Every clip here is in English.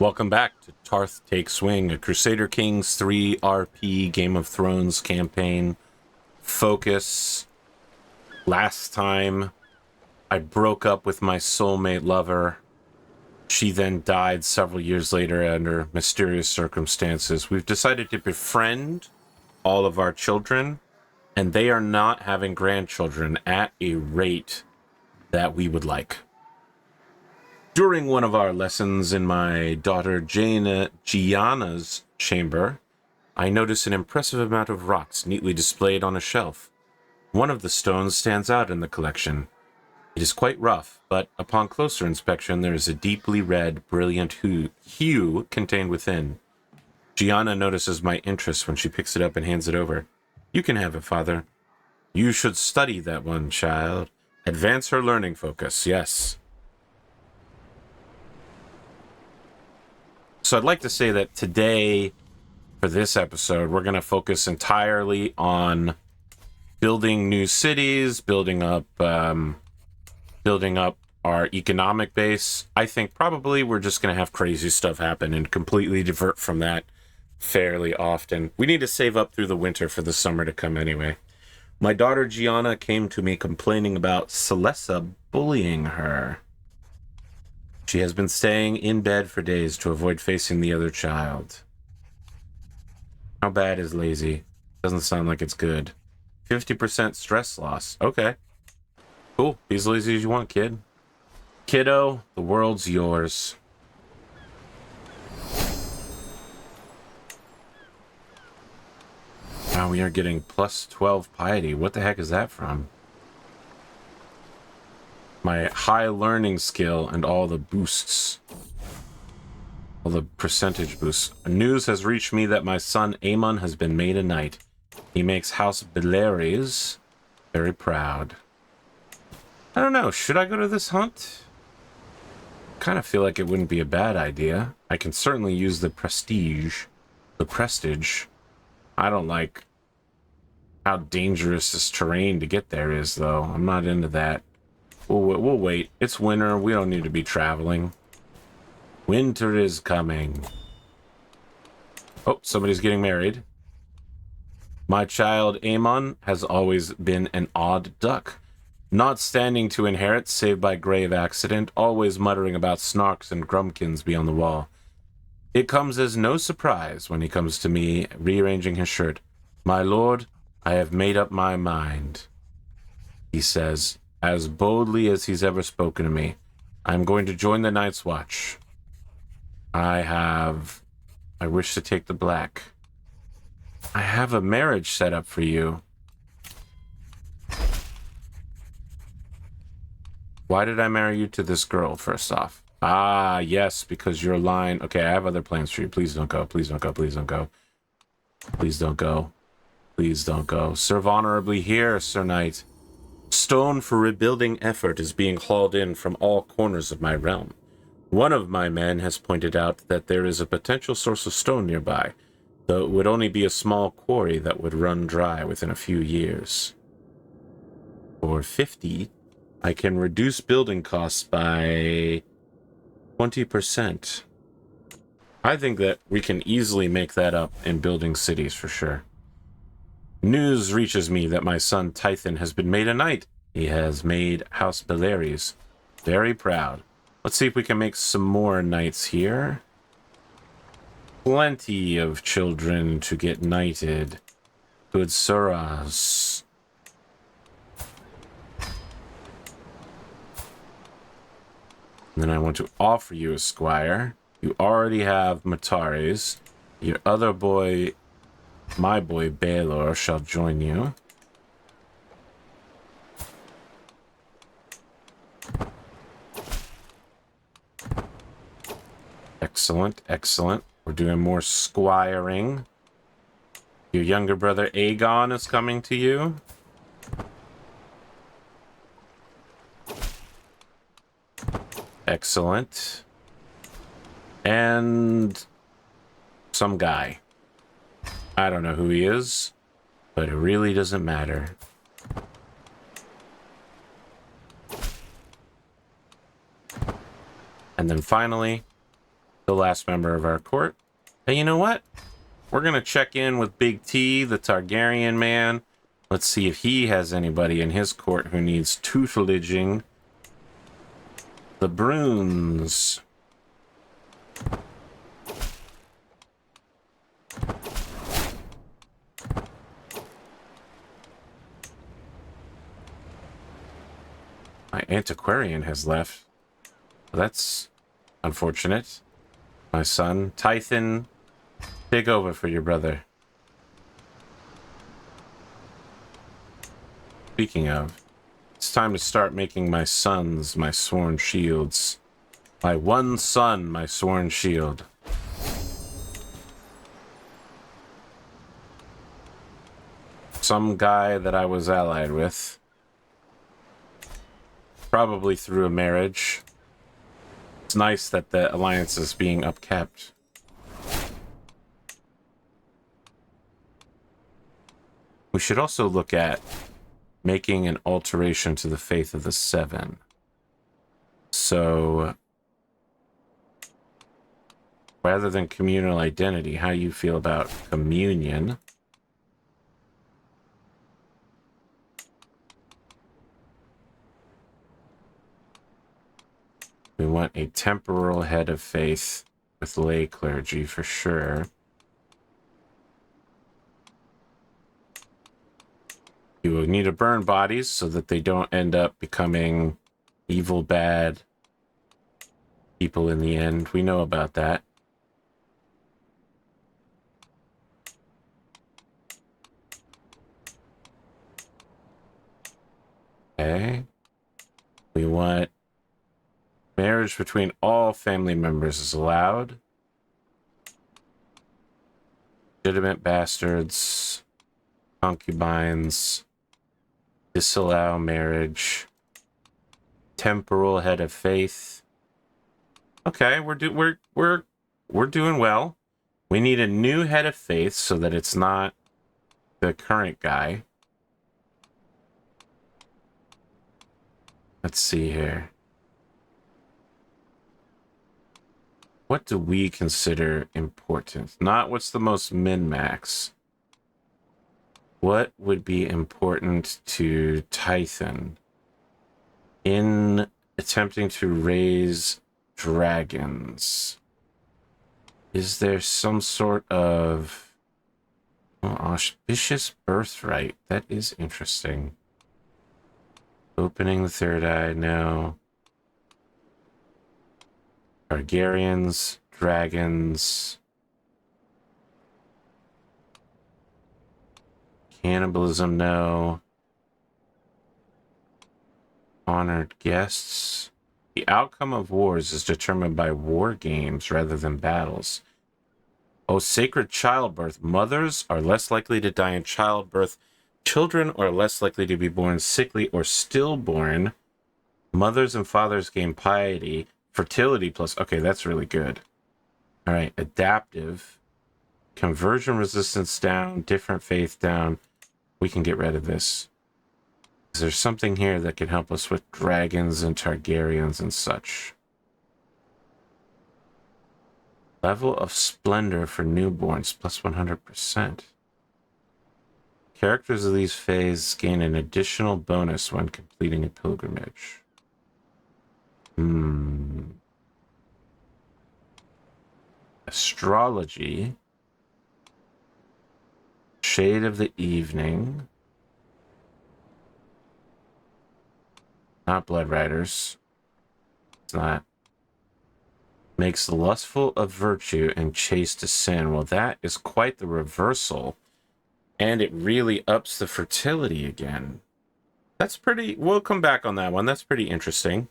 Welcome back to Tarth Take Swing, a Crusader Kings 3 RP Game of Thrones campaign. Focus. Last time, I broke up with my soulmate lover. She then died several years later under mysterious circumstances. We've decided to befriend all of our children, and they are not having grandchildren at a rate that we would like. During one of our lessons in my daughter Gianna's chamber, I noticed an impressive amount of rocks neatly displayed on a shelf. One of the stones stands out in the collection. It is quite rough, but upon closer inspection there is a deeply red, brilliant hue contained within. Gianna notices my interest when she picks it up and hands it over. "You can have it, father." "You should study that one, child. Advance her learning focus, yes." So I'd like to say that today, for this episode, we're going to focus entirely on building new cities, building up our economic base. I think probably we're just going to have crazy stuff happen and completely divert from that fairly often. We need to save up through the winter for the summer to come anyway. My daughter Gianna came to me complaining about Celessa bullying her. She has been staying in bed for days to avoid facing the other child. How bad is lazy? Doesn't sound like it's good. 50% stress loss. Okay. Cool. Be as lazy as you want, kid. Kiddo, the world's yours. Wow, we are getting plus 12 piety. What the heck is that from? My high learning skill and all the boosts. All the percentage boosts. News has reached me that my son Aemon has been made a knight. He makes House Belaerys very proud. I don't know, should I go to this hunt? Kind of feel like it wouldn't be a bad idea. I can certainly use the prestige. The prestige. I don't like how dangerous this terrain to get there is, though. I'm not into that. We'll wait. It's winter. We don't need to be traveling. Winter is coming. Oh, somebody's getting married. My child Aemon has always been an odd duck. Not standing to inherit save by grave accident, always muttering about snarks and grumpkins beyond the wall. It comes as no surprise when he comes to me rearranging his shirt. "My lord, I have made up my mind," he says, as boldly as he's ever spoken to me. "I'm going to join the Night's Watch. I wish to take the black. I have a marriage set up for you." Why did I marry you to this girl, first off? Ah, yes, because your line... Okay, I have other plans for you. Please don't go. Please don't go. Please don't go. Please don't go. Please don't go. Serve honorably here, Sir Knight. Stone for rebuilding effort is being hauled in from all corners of my realm. One of my men has pointed out that there is a potential source of stone nearby, though it would only be a small quarry that would run dry within a few years. For 50, I can reduce building costs by 20%. I think that we can easily make that up in building cities for sure. News reaches me that my son Tythan has been made a knight. He has made House Belaerys very proud. Let's see if we can make some more knights here. Plenty of children to get knighted. Good Suras. And then I want to offer you a squire. You already have Matares. Your other boy... My boy Baelor shall join you. Excellent, excellent. We're doing more squiring. Your younger brother Aegon is coming to you. Excellent. And some guy. I don't know who he is, but it really doesn't matter. And then finally, the last member of our court. And you know what? We're going to check in with Big T, the Targaryen man. Let's see if he has anybody in his court who needs tutelaging. The Bruins. My antiquarian has left. That's unfortunate. My son, Tythan, take over for your brother. Speaking of, it's time to start making my sons my sworn shields. My one son, my sworn shield. Some guy that I was allied with. Probably through a marriage. It's nice that the alliance is being upkept. We should also look at making an alteration to the faith of the Seven. So, rather than communal identity, how do you feel about communion? We want a temporal head of faith with lay clergy for sure. You will need to burn bodies so that they don't end up becoming evil, bad people in the end. We know about that. Okay. We want marriage between all family members is allowed. Legitimate bastards, concubines, disallow marriage, temporal head of faith. Okay, we're doing well. We need a new head of faith so that it's not the current guy. Let's see here. What do we consider important? Not what's the most min-max. What would be important to Tythan in attempting to raise dragons? Is there some sort of auspicious birthright? That is interesting. Opening the third eye, no. Targaryens, dragons. Cannibalism, no. Honored guests. The outcome of wars is determined by war games rather than battles. Oh, sacred childbirth. Mothers are less likely to die in childbirth. Children are less likely to be born sickly or stillborn. Mothers and fathers gain piety. Fertility plus... Okay, that's really good. All right, adaptive. Conversion resistance down. Different faith down. We can get rid of this. Is there something here that can help us with dragons and Targaryens and such? Level of splendor for newborns plus 100%. Characters of these phases gain an additional bonus when completing a pilgrimage. Astrology. Shade of the Evening. Not Blood Riders. It's not. Makes lustful of virtue and chaste to sin. Well, that is quite the reversal. And it really ups the fertility again. That's pretty... We'll come back on that one. That's pretty interesting.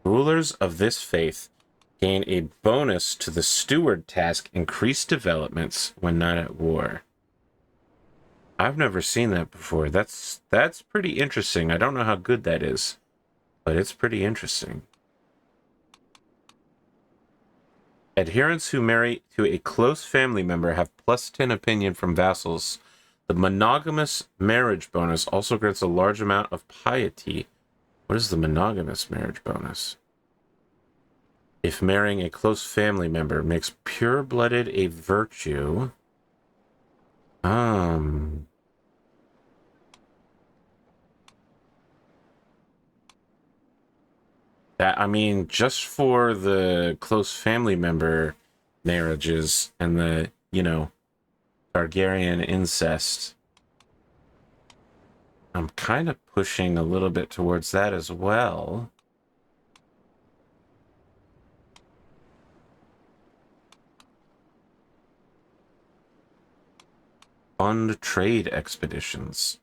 Rulers of this faith gain a bonus to the steward task, increased developments when not at war. I've never seen that before. That's pretty interesting. I don't know how good that is, but it's pretty interesting. Adherents who marry to a close family member have +10 opinion from vassals The monogamous marriage bonus also grants a large amount of piety. What is the monogamous marriage bonus? If marrying a close family member makes pure-blooded a virtue. That, I mean, just for the close family member marriages and the, you know, Targaryen incest, I'm kind of pushing a little bit towards that as well. Fund trade expeditions.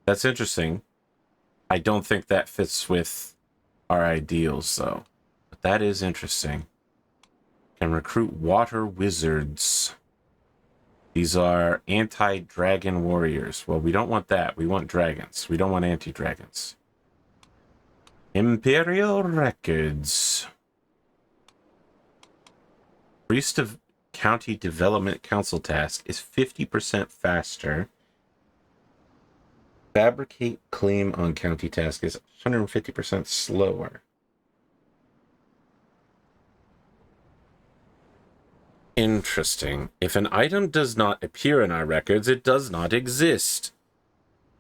That's interesting. I don't think that fits with our ideals, though. But that is interesting. Can recruit water wizards. These are anti-dragon warriors. Well, we don't want that. We want dragons. We don't want anti-dragons. Imperial records. Priest of County Development Council task is 50% faster. Fabricate claim on county task is 150% slower. Interesting. If an item does not appear in our records, it does not exist.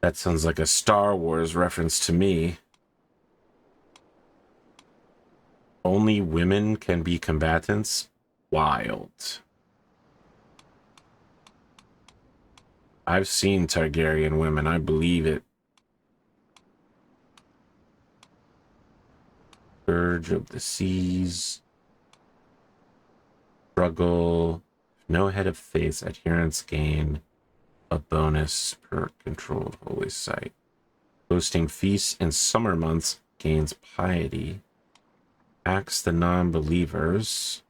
That sounds like a Star Wars reference to me. Only women can be combatants? Wild. I've seen Targaryen women. I believe it. Urge of the Seas. Struggle. No head of face. Adherence gain a bonus per controlled holy site. Hosting feasts in summer months gains piety. Axe the non-believers.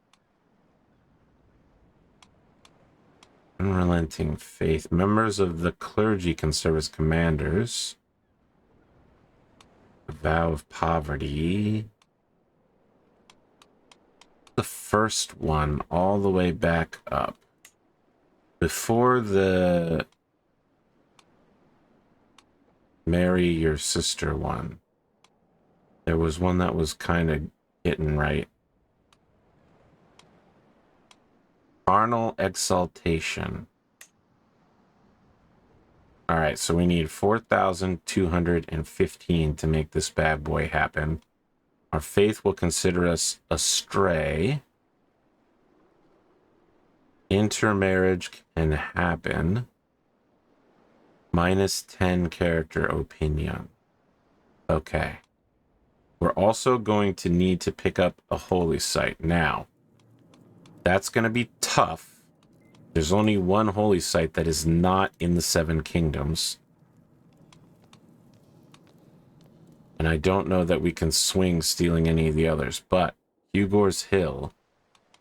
Unrelenting faith. Members of the clergy can serve as commanders. The vow of poverty. The first one all the way back up. Before the marry your sister one, there was one that was kind of getting right. Carnal exaltation. All right, so we need 4,215 to make this bad boy happen. Our faith will consider us astray. Intermarriage can happen. -10 character opinion. Okay. We're also going to need to pick up a holy site. Now, that's going to be tough. There's only one holy site that is not in the Seven Kingdoms. And I don't know that we can swing stealing any of the others, but Hugor's Hill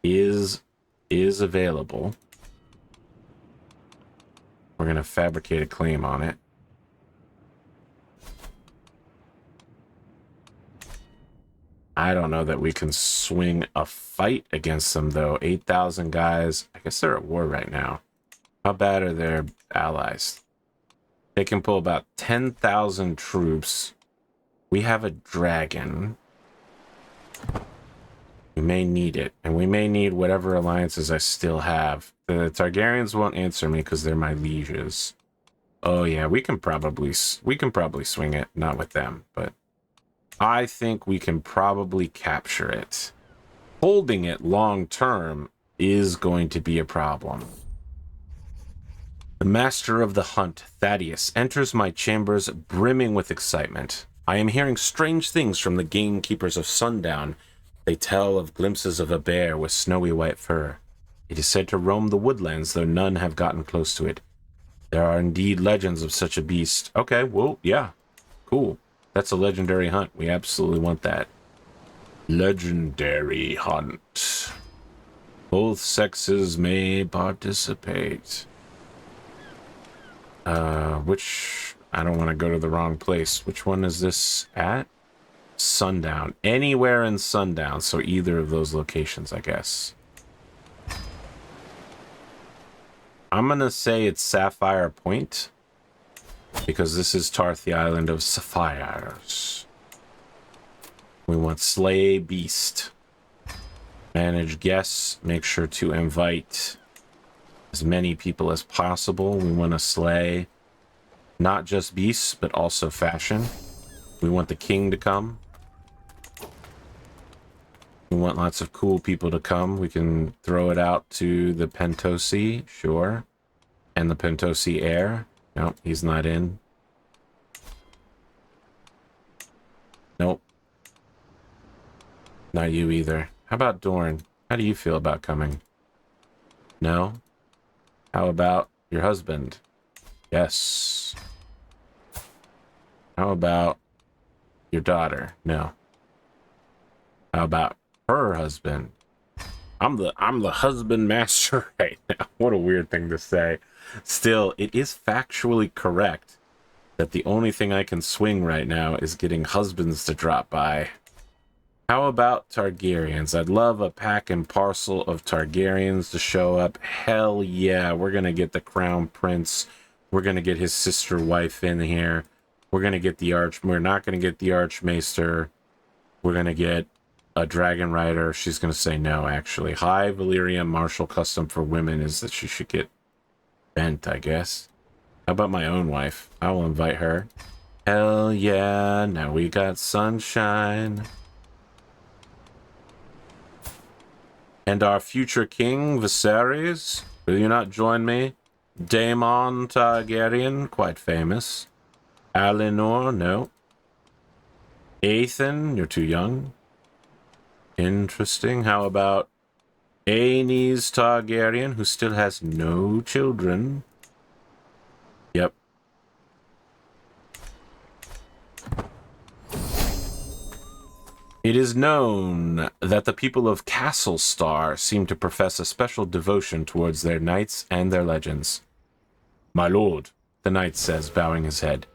is available. We're going to fabricate a claim on it. I don't know that we can swing a fight against them, though. 8,000 guys. I guess they're at war right now. How bad are their allies? They can pull about 10,000 troops. We have a dragon. We may need it. And we may need whatever alliances I still have. The Targaryens won't answer me because they're my lieges. Oh, yeah. We can probably swing it. Not with them, but I think we can probably capture it. Holding it long term is going to be a problem. The master of the hunt, Thaddeus, enters my chambers brimming with excitement. I am hearing strange things from the gamekeepers of Sundown. They tell of glimpses of a bear with snowy white fur. It is said to roam the woodlands, though none have gotten close to it. There are indeed legends of such a beast. Okay, well, yeah. Cool. That's a legendary hunt. We absolutely want that. Legendary hunt. Both sexes may participate. Which... I don't want to go to the wrong place. Which one is this at? Sundown. Anywhere in Sundown. So either of those locations, I guess. I'm gonna say it's Sapphire Point, because this is Tarth, the island of sapphires. We want Slay Beast. Manage guests. Make sure to invite as many people as possible. We want to slay not just beasts, but also fashion. We want the king to come. We want lots of cool people to come. We can throw it out to the Pentosi, sure. And the Pentosi heir. Nope, he's not in. Nope. Not you either. How about Dorne? How do you feel about coming? No? How about your husband? Yes. How about your daughter? No. How about her husband? I'm the husband master right now. What a weird thing to say. Still, it is factually correct that the only thing I can swing right now is getting husbands to drop by. How about Targaryens? I'd love a pack and parcel of Targaryens to show up. Hell yeah, we're gonna get the Crown Prince. We're gonna get his sister wife in here. We're gonna get the We're not gonna get the Archmaester. We're gonna get a Dragon Rider. She's gonna say no, actually. High Valyrian martial custom for women is that she should get bent, I guess. How about my own wife? I will invite her. Hell yeah, now we got sunshine. And our future king, Viserys, will you not join me? Daemon Targaryen, quite famous. Alinor, no. Aethan, you're too young. Interesting. How about Aenys Targaryen, who still has no children? Yep. It is known that the people of Castle Star seem to profess a special devotion towards their knights and their legends. My lord, the knight says, bowing his head,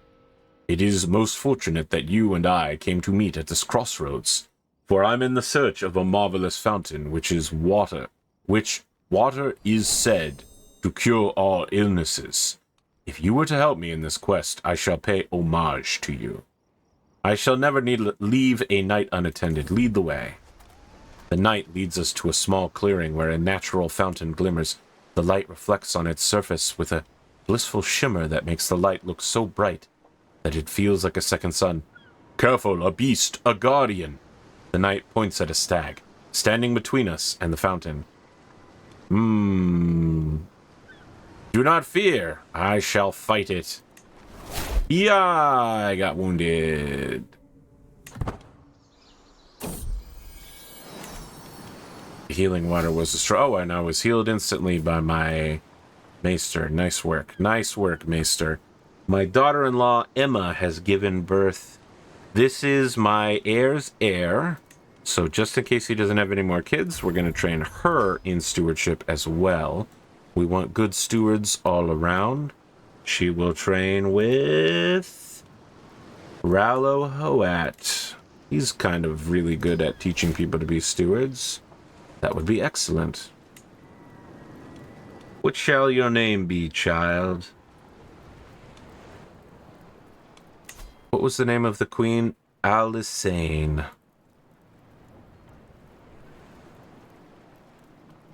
it is most fortunate that you and I came to meet at this crossroads, for I'm in the search of a marvelous fountain, which water is said to cure all illnesses. If you were to help me in this quest, I shall pay homage to you. I shall never leave a knight unattended. Lead the way. The knight leads us to a small clearing where a natural fountain glimmers. The light reflects on its surface with a blissful shimmer that makes the light look so bright that it feels like a second sun. Careful, a beast, a guardian. The knight points at a stag, standing between us and the fountain. Do not fear. I shall fight it. Yeah, I got wounded. Healing water was destroyed. Oh, and I was healed instantly by my maester. Nice work. Nice work, maester. My daughter-in-law, Emma, has given birth. This is my heir's heir. So just in case he doesn't have any more kids, we're going to train her in stewardship as well. We want good stewards all around. She will train with Rallo Hoat. He's kind of really good at teaching people to be stewards. That would be excellent. What shall your name be, child? What was the name of the queen? Alysanne.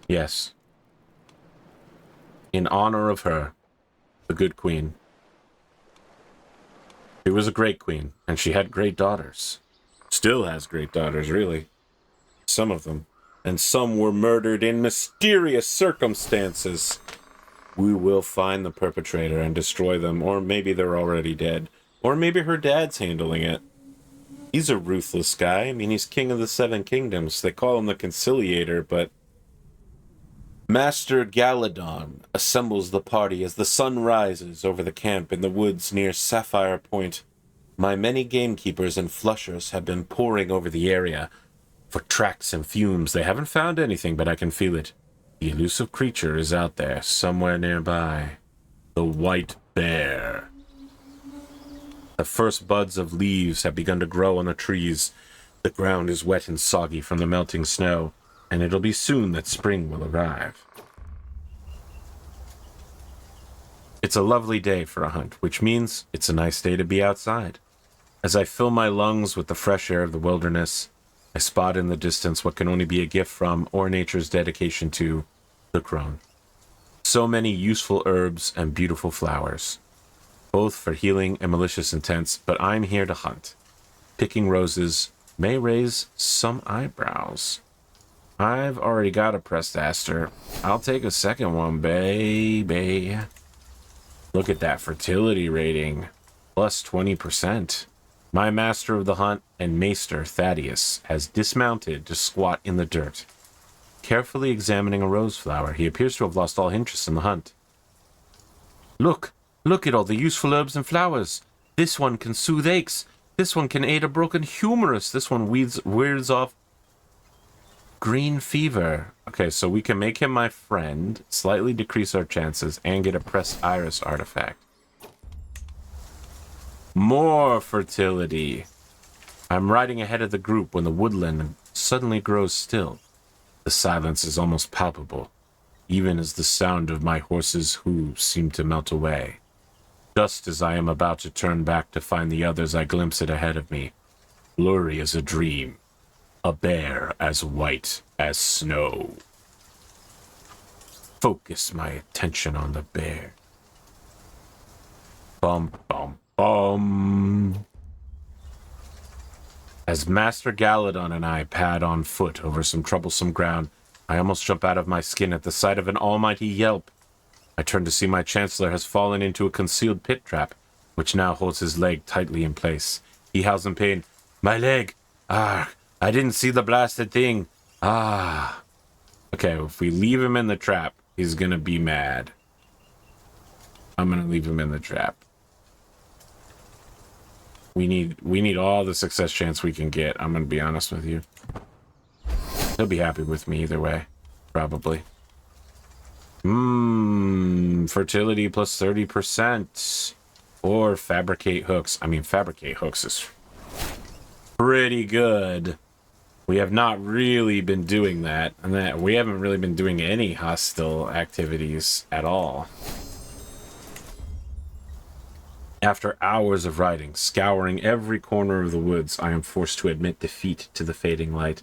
Yes. In honor of her. The good queen. She was a great queen, and she had great daughters. Still has great daughters, really. Some of them. And some were murdered in mysterious circumstances. We will find the perpetrator and destroy them, or maybe they're already dead. Or maybe her dad's handling it. He's a ruthless guy. I mean, he's king of the Seven Kingdoms. They call him the Conciliator, but Master Galadon assembles the party as the sun rises over the camp in the woods near Sapphire Point. My many gamekeepers and flushers have been poring over the area for tracks and fumes. They haven't found anything, but I can feel it. The elusive creature is out there, somewhere nearby. The White Bear. The first buds of leaves have begun to grow on the trees. The ground is wet and soggy from the melting snow, and it'll be soon that spring will arrive. It's a lovely day for a hunt, which means it's a nice day to be outside. As I fill my lungs with the fresh air of the wilderness, I spot in the distance what can only be a gift from, or nature's dedication to, the crone. So many useful herbs and beautiful flowers, both for healing and malicious intents, but I'm here to hunt. Picking roses may raise some eyebrows. I've already got a pressed aster. I'll take a second one, baby. Look at that fertility rating. Plus 20%. My master of the hunt and maester, Thaddeus, has dismounted to squat in the dirt. Carefully examining a rose flower, he appears to have lost all interest in the hunt. Look at all the useful herbs and flowers. This one can soothe aches. This one can aid a broken humerus. This one wears off green fever. Okay, so we can make him my friend, slightly decrease our chances, and get a pressed iris artifact. More fertility. I'm riding ahead of the group when the woodland suddenly grows still. The silence is almost palpable, even as the sound of my horse's hooves seem to melt away. Just as I am about to turn back to find the others, I glimpse it ahead of me. Blurry as a dream. A bear as white as snow. Focus my attention on the bear. Bum, bum, bum. As Master Galadon and I pad on foot over some troublesome ground, I almost jump out of my skin at the sight of an almighty yelp. I turn to see my Chancellor has fallen into a concealed pit trap, which now holds his leg tightly in place. He howls in pain. My leg! Ah, I didn't see the blasted thing. Ah. Okay, if we leave him in the trap, he's gonna be mad. I'm gonna leave him in the trap. We need all the success chance we can get. I'm gonna be honest with you. He'll be happy with me either way, probably. Fertility plus 30%. Or fabricate hooks. I mean, fabricate hooks is pretty good. We have not really been doing that, and that we haven't really been doing any hostile activities at all. After hours of riding, scouring every corner of the woods, I am forced to admit defeat to the fading light.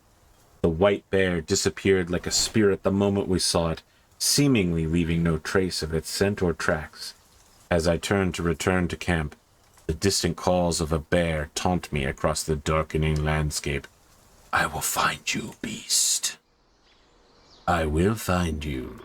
The white bear disappeared like a spirit the moment we saw it, seemingly leaving no trace of its scent or tracks. As I turn to return to camp, the distant calls of a bear taunt me across the darkening landscape. I will find you, beast. I will find you.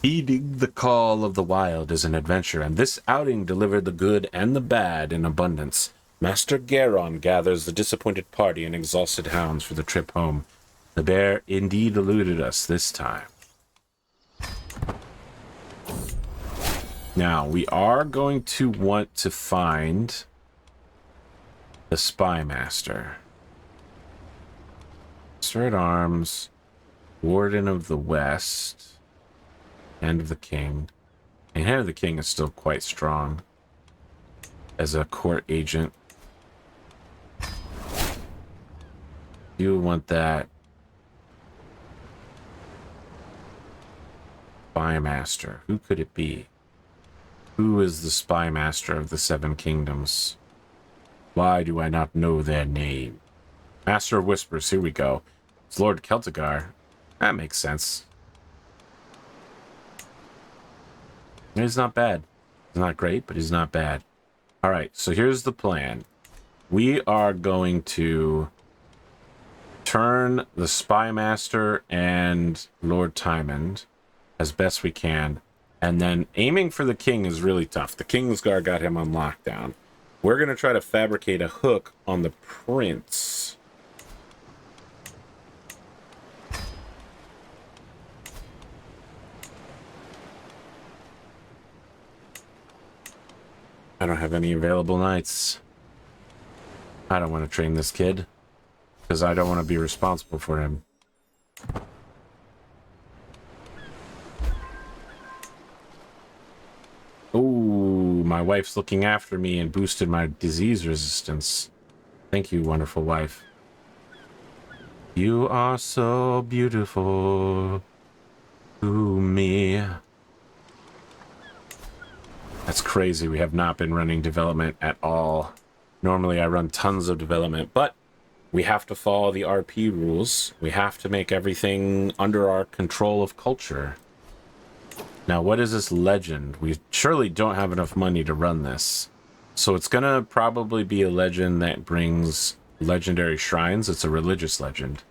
Heeding the call of the wild is an adventure, and this outing delivered the good and the bad in abundance. Master Garon gathers the disappointed party and exhausted hounds for the trip home. The bear indeed eluded us this time. Now, we are going to want to find the Spy Master. Master at Arms, Warden of the West, Hand of the King. And Hand of the King is still quite strong as a court agent. You want that. Spy Master. Who could it be? Who is the Spy Master of the Seven Kingdoms? Why do I not know their name? Master of Whispers, here we go. It's Lord Celtigar. That makes sense. He's not bad. He's not great, but he's not bad. Alright, so here's the plan. We are going to turn the Spy Master and Lord Tymond as best we can. And then aiming for the king is really tough. The Kingsguard got him on lockdown. We're going to try to fabricate a hook on the prince. I don't have any available knights. I don't want to train this kid, because I don't want to be responsible for him. Ooh, my wife's looking after me and boosted my disease resistance. Thank you, wonderful wife. You are so beautiful. To me. That's crazy. We have not been running development at all. Normally I run tons of development, but we have to follow the RP rules. We have to make everything under our control of culture. Now, what is this legend? We surely don't have enough money to run this. So it's gonna probably be a legend that brings legendary shrines. It's a religious legend.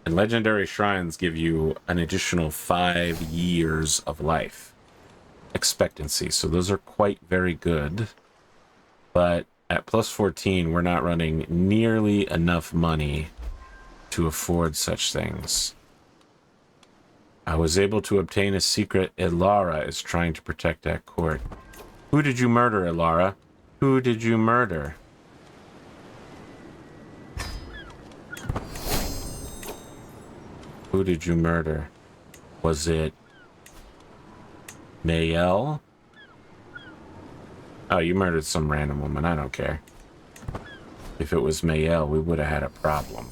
And legendary shrines give you an additional 5 years of life expectancy. So those are quite very good. But at plus 14, we're not running nearly enough money to afford such things. I was able to obtain a secret. Ilara is trying to protect that court. Who did you murder, Ilara? Who did you murder? Who did you murder? Was it Mayel? Oh, you murdered some random woman. I don't care. If it was Mayel, we would have had a problem.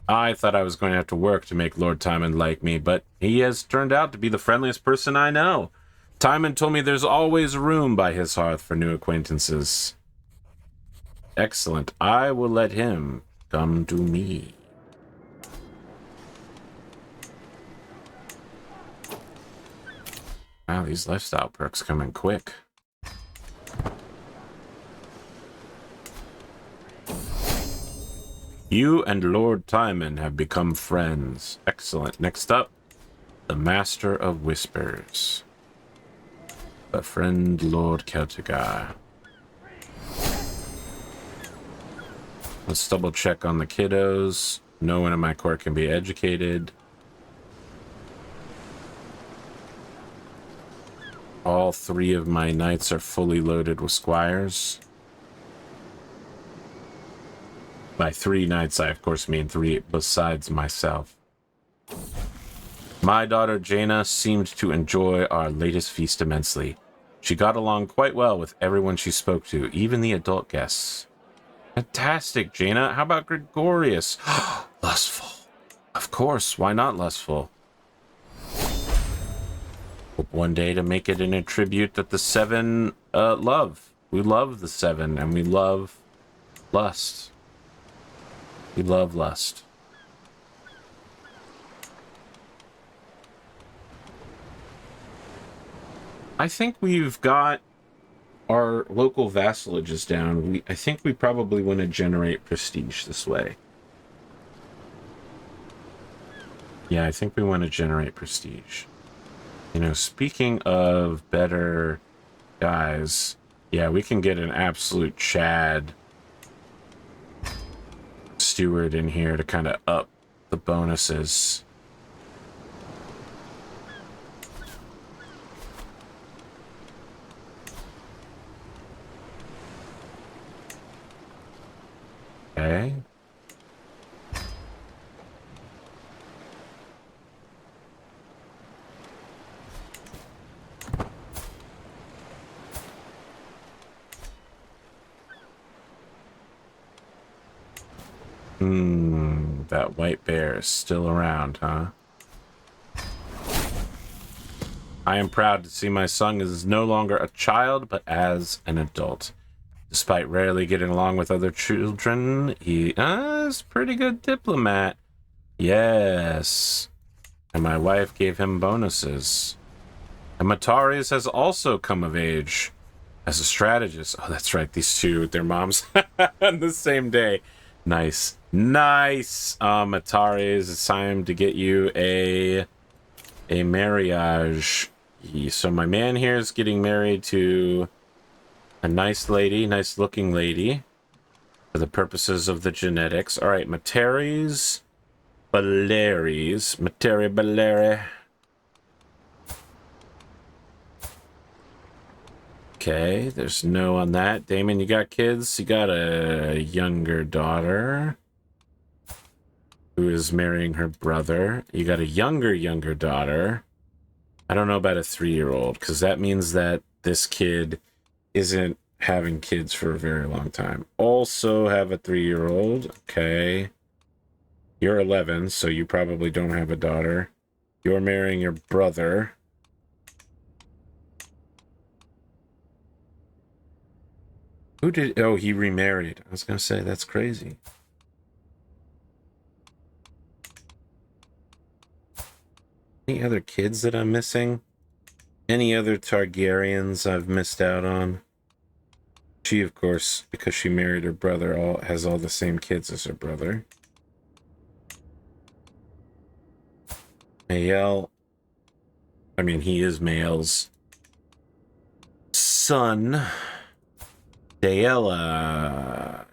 I thought I was going to have to work to make Lord Tymon like me, but he has turned out to be the friendliest person I know. Tymon told me there's always room by his hearth for new acquaintances. Excellent. I will let him come to me. Wow, these lifestyle perks come in quick. You and Lord Tymon have become friends. Excellent. Next up, the Master of Whispers. Befriend Lord Celtigar. Let's double check on the kiddos. No one in my court can be educated. All 3 of my knights are fully loaded with squires. By 3 knights, I of course mean 3 besides myself. My daughter Jaina seemed to enjoy our latest feast immensely. She got along quite well with everyone she spoke to, even the adult guests. Fantastic, Jaina. How about Gregorius? Lustful. Of course, why not lustful? Hope one day to make it an attribute that the 7 love. We love the 7, and we love lust. We love lust. I think we've got our local vassalages down. I think we probably want to generate prestige this way. Yeah, I think we want to generate prestige. You know, speaking of better guys, yeah, we can get an absolute Chad steward in here to kind of up the bonuses. Okay. That white bear is still around, huh? I am proud to see my son is no longer a child, but as an adult. Despite rarely getting along with other children, he is a pretty good diplomat. Yes. And my wife gave him bonuses. And Mataris has also come of age as a strategist. Oh, that's right. These two, their moms on the same day. Nice. Nice. Mataris, it's time to get you a marriage. So my man here is getting married to a nice lady, nice looking lady, for the purposes of the genetics. All right, Mataris Belaerys. Materi Belaerys. Okay, there's no on that. Damon, you got kids? You got a younger daughter who is marrying her brother. You got a younger daughter. I don't know about a 3-year-old, because that means that this kid isn't having kids for a very long time. Also have a 3-year-old. Okay. You're 11, so you probably don't have a daughter. You're marrying your brother. Who did... Oh, he remarried. I was going to say, that's crazy. Any other kids that I'm missing? Any other Targaryens I've missed out on? She, of course, because she married her brother, has all the same kids as her brother. Mael. I mean, he is Mael's son. Daella.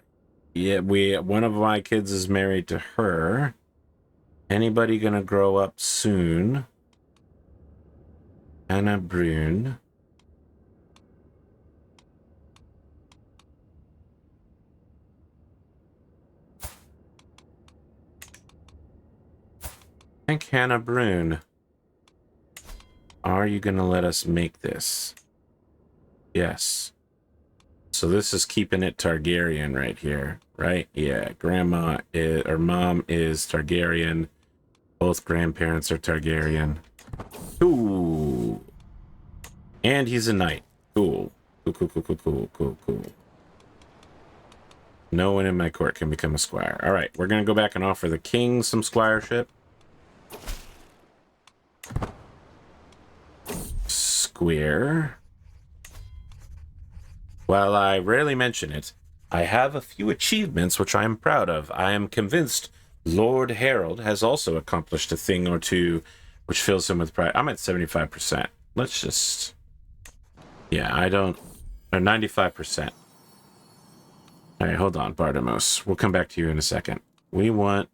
Yeah, one of my kids is married to her. Anybody gonna grow up soon? Anna Brune. I think Hannah Brune. Are you gonna let us make this? Yes. So this is keeping it Targaryen right here, right? Yeah, grandma is, or mom is Targaryen. Both grandparents are Targaryen. Ooh. And he's a knight. Cool. Cool. No one in my court can become a squire. All right, we're going to go back and offer the king some squireship. Square. While I rarely mention it, I have a few achievements which I am proud of. I am convinced Lord Harold has also accomplished a thing or two which fills him with pride. I'm at 75%. Let's just... Yeah, I don't... Or 95%. All right, hold on, Bartimos. We'll come back to you in a second. We want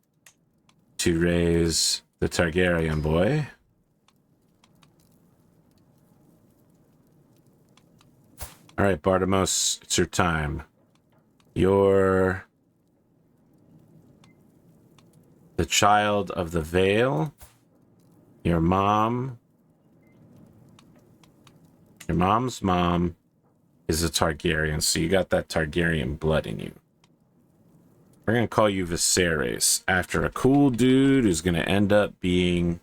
to raise the Targaryen boy. All right, Bartimos, it's your time. You're the child of the Vale. Your mom's mom is a Targaryen, so you got that Targaryen blood in you. We're going to call you Viserys, after a cool dude who's going to end up being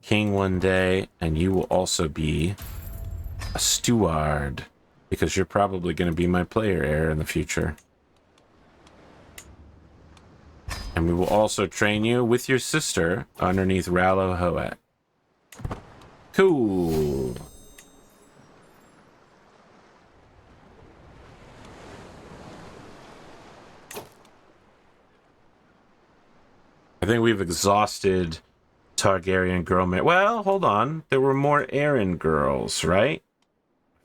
king one day, and you will also be a steward, because you're probably going to be my player heir in the future. And we will also train you with your sister underneath Rallo Hoat. Cool. I think we've exhausted Targaryen girl. Well, hold on. There were more Arryn girls, right?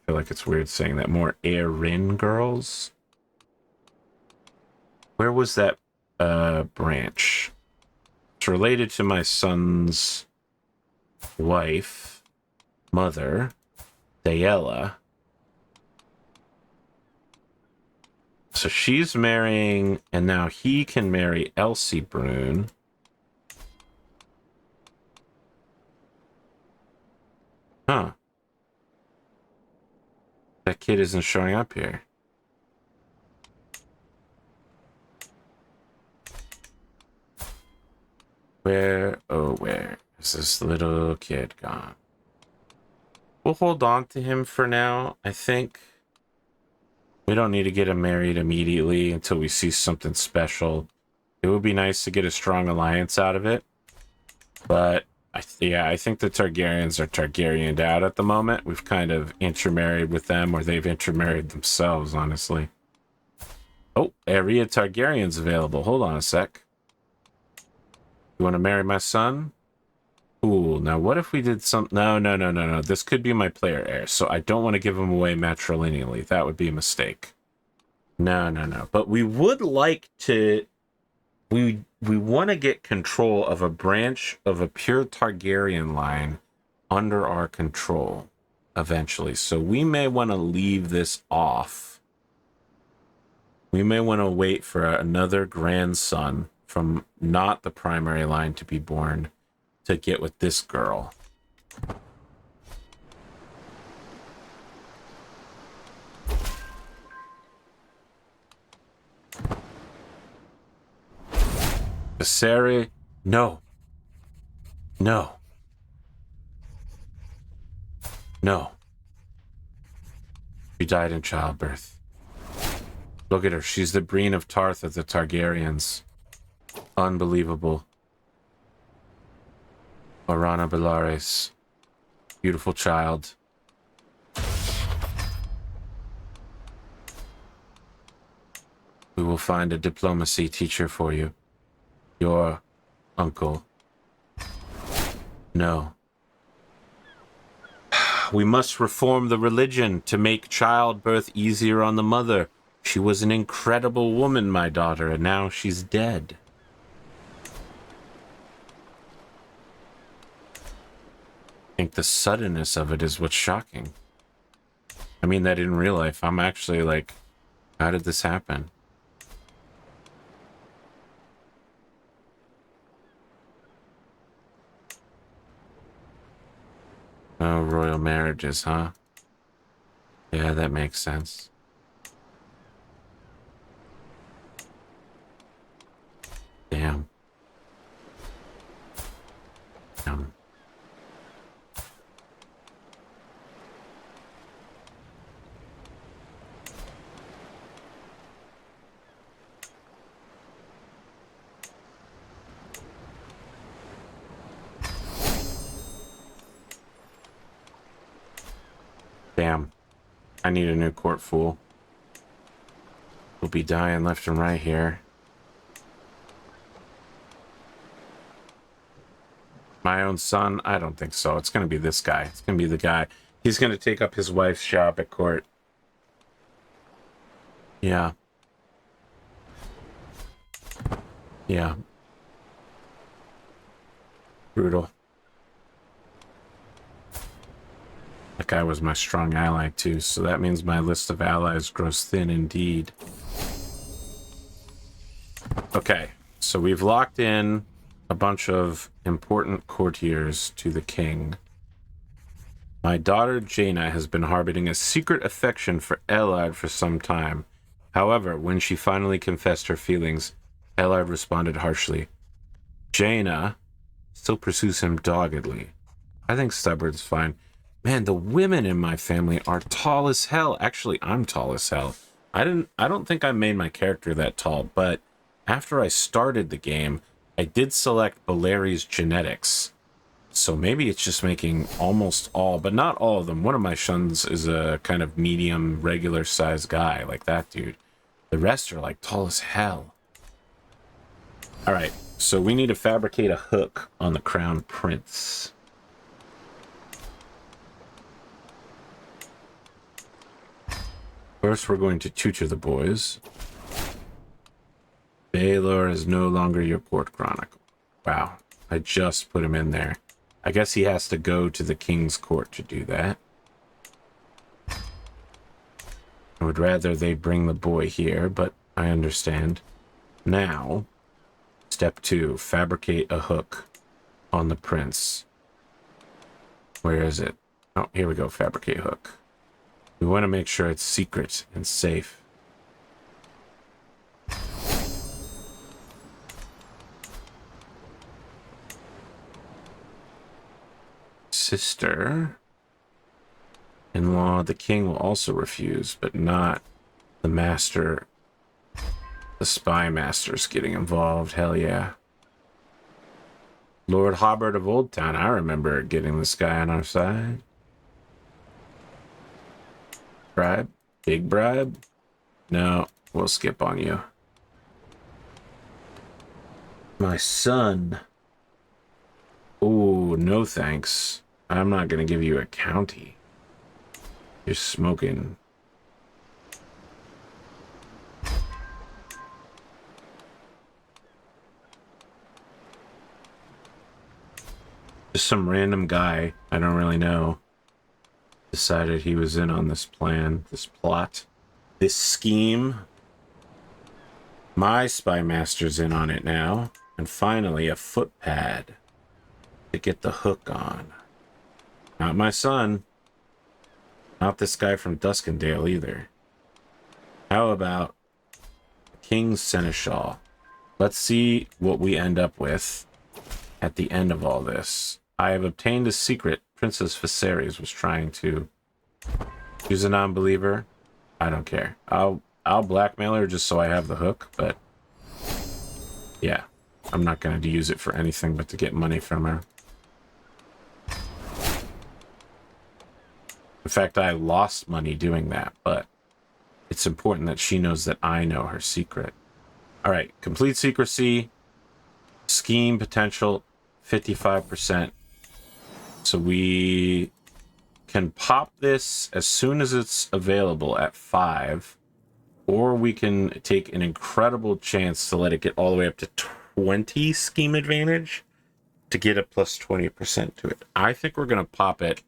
I feel like it's weird saying that. More Arryn girls? Where was that branch? It's related to my son's wife, mother, Daella. So she's marrying, and now he can marry Elsie Brune. Huh. That kid isn't showing up here. Where is this little kid gone? We'll hold on to him for now, I think. We don't need to get him married immediately until we see something special. It would be nice to get a strong alliance out of it. But, I think the Targaryens are Targaryened out at the moment. We've kind of intermarried with them, or they've intermarried themselves, honestly. Oh, Area Targaryen's available. Hold on a sec. You want to marry my son? Cool. Now, what if we did some... No. This could be my player heir, so I don't want to give him away matrilineally. That would be a mistake. No. But we would like to... We want to get control of a branch of a pure Targaryen line under our control eventually. So we may want to leave this off. We may want to wait for another grandson from not the primary line to be born to get with this girl. Viserys, no. No. No. She died in childbirth. Look at her. She's the Breen of Tarth of the Targaryens. Unbelievable. Tythan Belaerys. Beautiful child. We will find a diplomacy teacher for you. Your uncle. No. We must reform the religion to make childbirth easier on the mother. She was an incredible woman, my daughter, and now she's dead. I think the suddenness of it is what's shocking. I mean that in real life. I'm actually like, how did this happen? Oh, royal marriages, huh? Yeah, that makes sense. Damn. Damn. Damn. I need a new court fool. We'll be dying left and right here. My own son? I don't think so. It's going to be this guy. It's going to be the guy. He's going to take up his wife's job at court. Yeah. Yeah. Brutal. That guy was my strong ally too, so that means my list of allies grows thin indeed. Okay, so we've locked in a bunch of important courtiers to the king. My daughter Jaina has been harboring a secret affection for Ellared for some time. However, when she finally confessed her feelings, Ellared responded harshly. Jaina still pursues him doggedly. I think stubborn's fine. Man, the women in my family are tall as hell. Actually, I'm tall as hell. I don't think I made my character that tall, but after I started the game, I did select Belaerys genetics. So maybe it's just making almost all, but not all of them. One of my shuns is a kind of medium, regular sized guy, like that dude. The rest are like tall as hell. All right, so we need to fabricate a hook on the crown prince. First, we're going to tutor the boys. Baelor is no longer your court chronicle. Wow, I just put him in there. I guess he has to go to the king's court to do that. I would rather they bring the boy here, but I understand. Now, step 2, fabricate a hook on the prince. Where is it? Oh, here we go, fabricate hook. We want to make sure it's secret and safe. Sister-in-law, the king will also refuse, but not the master. The spy master's getting involved. Hell yeah. Lord Hobart of Old Town. I remember getting this guy on our side. Bribe? Big bribe? No, we'll skip on you. My son. Oh, no thanks. I'm not gonna give you a county. You're smoking. Just some random guy I don't really know decided he was in on this plan, this plot, this scheme. My spy master's in on it now. And finally, a footpad to get the hook on. Not my son. Not this guy from Duskendale either. How about the King's Seneschal? Let's see what we end up with at the end of all this. I have obtained a secret. Princess Viserys was trying to use a non-believer. I don't care. I'll blackmail her just so I have the hook, but yeah, I'm not going to use it for anything but to get money from her. In fact, I lost money doing that, but it's important that she knows that I know her secret. All right, complete secrecy, scheme potential, 55%. So we can pop this as soon as it's available at 5, or we can take an incredible chance to let it get all the way up to 20 scheme advantage to get a plus 20% to it. I think we're going to pop it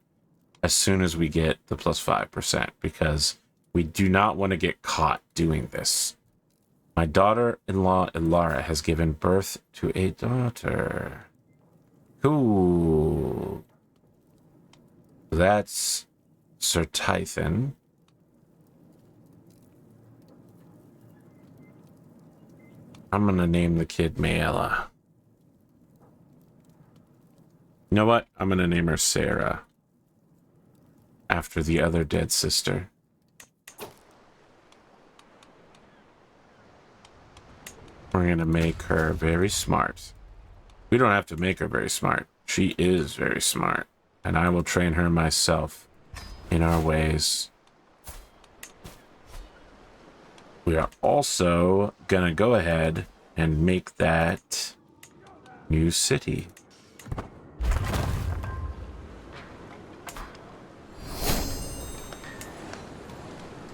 as soon as we get the plus 5%, because we do not want to get caught doing this. My daughter-in-law, Ilara, has given birth to a daughter. Cool. That's Sir Tythan. I'm going to name the kid Maela. You know what? I'm going to name her Sarah, after the other dead sister. We're going to make her very smart. We don't have to make her very smart. She is very smart. And I will train her myself in our ways. We are also going to go ahead and make that new city.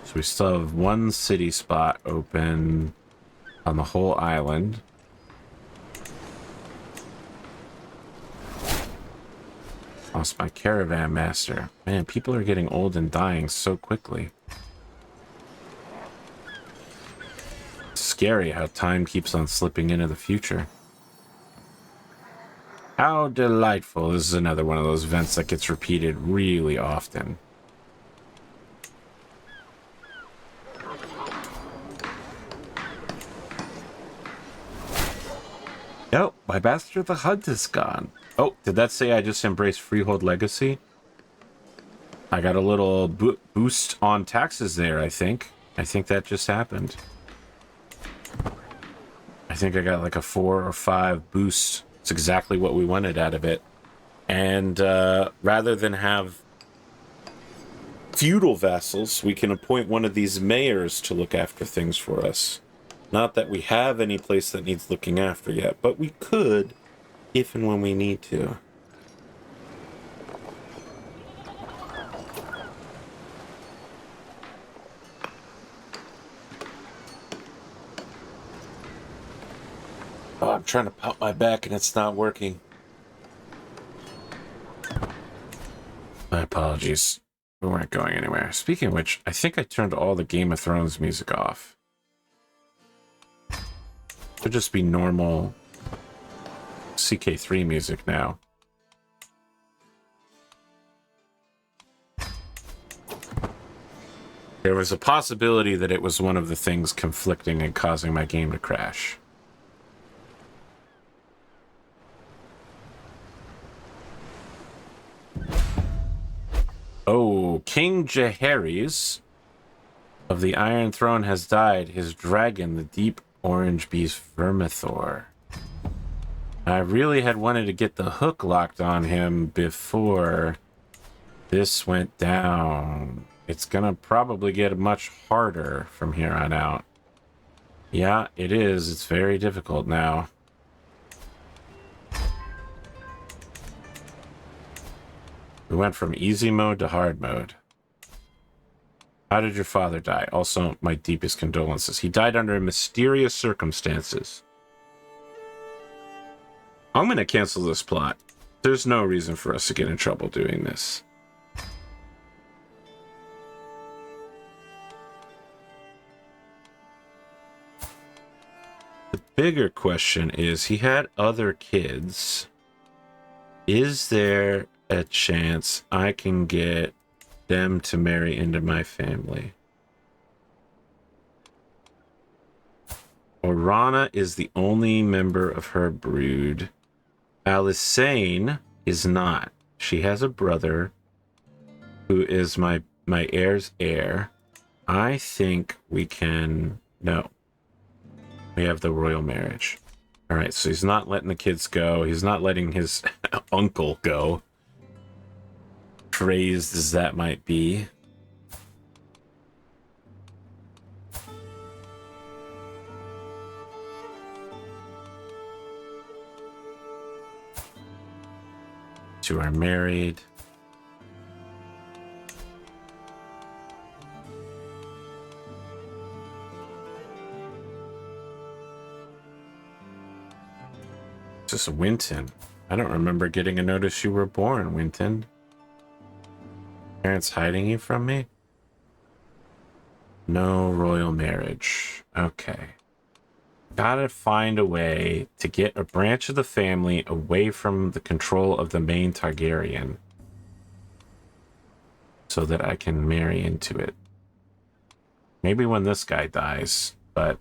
So we still have one city spot open on the whole island. Lost my caravan master. Man, people are getting old and dying so quickly. It's scary how time keeps on slipping into the future. How delightful. This is another one of those events that gets repeated really often. Oh, my Master the Hunt is gone. Oh, did that say I just embraced Freehold Legacy? I got a little boost on taxes there, I think. I think that just happened. I think I got like a 4 or 5 boost. It's exactly what we wanted out of it. And rather than have feudal vassals, we can appoint one of these mayors to look after things for us. Not that we have any place that needs looking after yet, but we could if and when we need to. Oh, I'm trying to pop my back and it's not working. My apologies. We weren't going anywhere. Speaking of which, I think I turned all the Game of Thrones music off. Should just be normal CK3 music now. There was a possibility that it was one of the things conflicting and causing my game to crash. Oh, King Jaehaerys of the Iron Throne has died. His dragon, the deep orange beast Vermithor. I really had wanted to get the hook locked on him before this went down. It's gonna probably get much harder from here on out. Yeah, it is. It's very difficult now. We went from easy mode to hard mode. How did your father die? Also, my deepest condolences. He died under mysterious circumstances. I'm going to cancel this plot. There's no reason for us to get in trouble doing this. The bigger question is, he had other kids. Is there a chance I can get them to marry into my family? Orana is the only member of her brood. Alyssane is not. She has a brother who is my heir's heir. I think we can... No. We have the royal marriage. All right, so he's not letting the kids go. He's not letting his uncle go. Crazed as that might be. Two are married. Just Winton. I don't remember getting a notice you were born, Winton. Parents hiding you from me? No royal marriage. Okay. Gotta find a way to get a branch of the family away from the control of the main Targaryen so that I can marry into it. Maybe when this guy dies, but...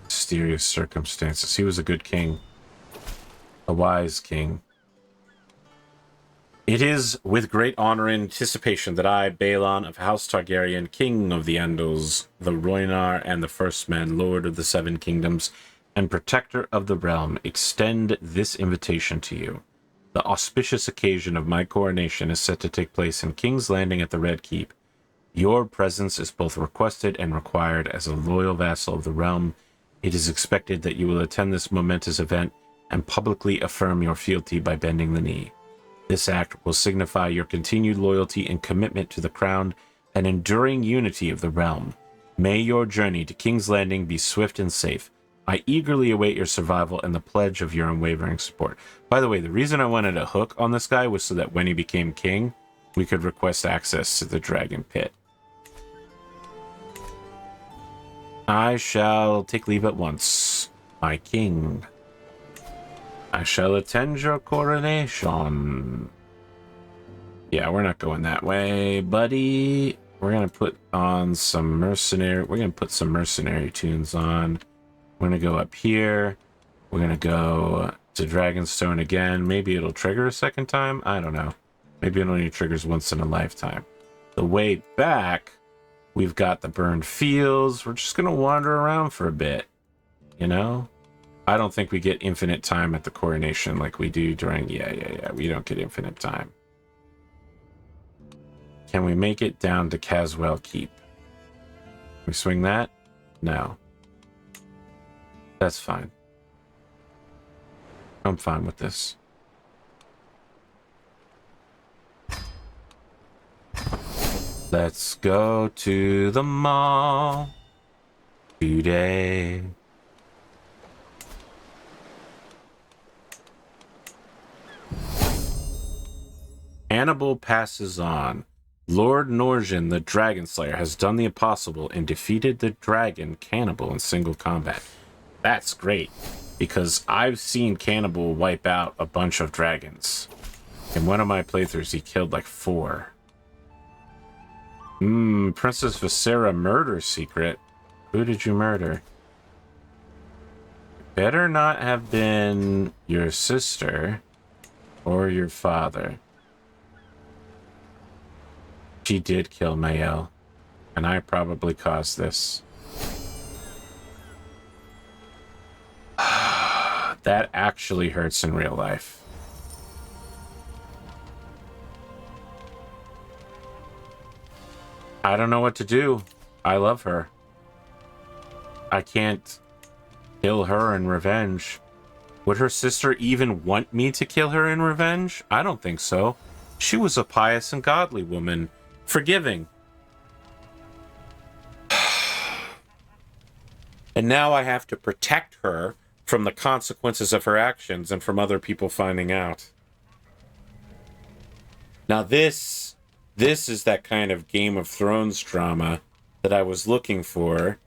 Mysterious circumstances. He was a good king. A wise king. It is with great honor and anticipation that I, Balon of House Targaryen, King of the Andals, the Rhoynar, and the First Man, Lord of the Seven Kingdoms, and Protector of the Realm, extend this invitation to you. The auspicious occasion of my coronation is set to take place in King's Landing at the Red Keep. Your presence is both requested and required as a loyal vassal of the realm. It is expected that you will attend this momentous event and publicly affirm your fealty by bending the knee. This act will signify your continued loyalty and commitment to the crown and enduring unity of the realm. May your journey to King's Landing be swift and safe. I eagerly await your survival and the pledge of your unwavering support. By the way, the reason I wanted a hook on this guy was so that when he became king, we could request access to the dragon pit. I shall take leave at once, my king. I shall attend your coronation. Yeah, we're not going that way, buddy. We're gonna put on some mercenary. We're gonna put some mercenary tunes on. We're gonna go up here. We're gonna go to Dragonstone again. Maybe it'll trigger a second time. I don't know. Maybe it only triggers once in a lifetime. The way back, we've got the burned fields. We're just gonna wander around for a bit, you know? I don't think we get infinite time at the coronation like we do during... Yeah. We don't get infinite time. Can we make it down to Caswell Keep? Can we swing that? No. That's fine. I'm fine with this. Let's go to the mall today. Hannibal passes on. Lord Norjan, the Dragon Slayer, has done the impossible and defeated the dragon Cannibal in single combat. That's great, because I've seen Cannibal wipe out a bunch of dragons. In one of my playthroughs, he killed like 4. Princess Visera murder secret. Who did you murder? Better not have been your sister or your father. She did kill Mael, and I probably caused this. That actually hurts in real life. I don't know what to do. I love her. I can't kill her in revenge. Would her sister even want me to kill her in revenge? I don't think so. She was a pious and godly woman. Forgiving. And now I have to protect her from the consequences of her actions and from other people finding out. Now this is that kind of Game of Thrones drama that I was looking for.